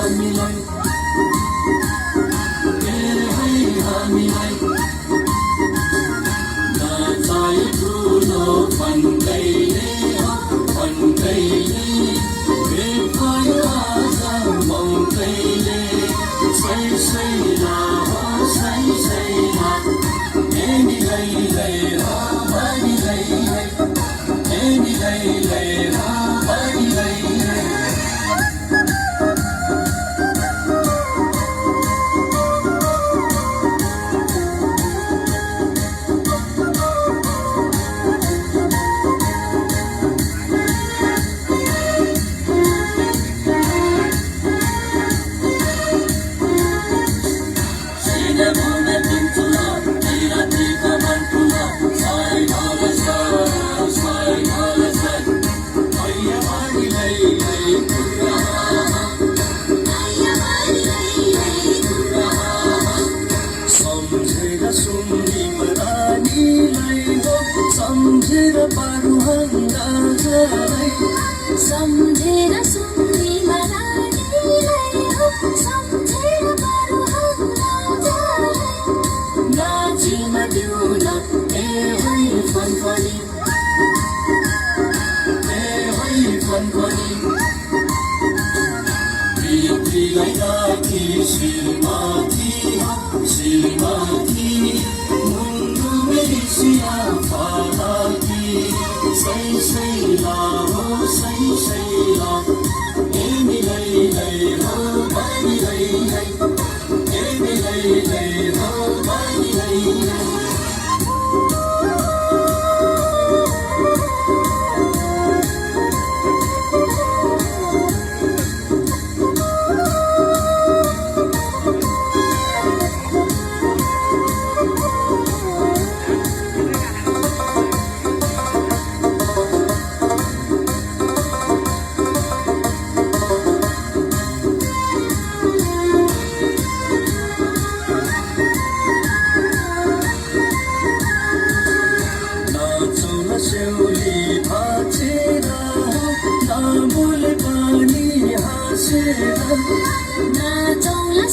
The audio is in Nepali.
हामीलाई हामीलाई नचाहिँ ठुलो भन्दैले भेट भयो आज मौकैले सैला सम्झेर पारुहङ्गा जलाई सम्झेर सुन्नीमा रानीलाई हो सम्झेर पारुहङ्गा जलाई नाचिमा दिउन ए होइ फनफनी प्रीतिलाई राखी शिरमाथि मुन्डु मेसिया फालाकी सैला हो सैला ए मिलै हो मिलै ए मिलै हो मिलै सेउली भाचेर नबोले पानी हाँसेर नाचौला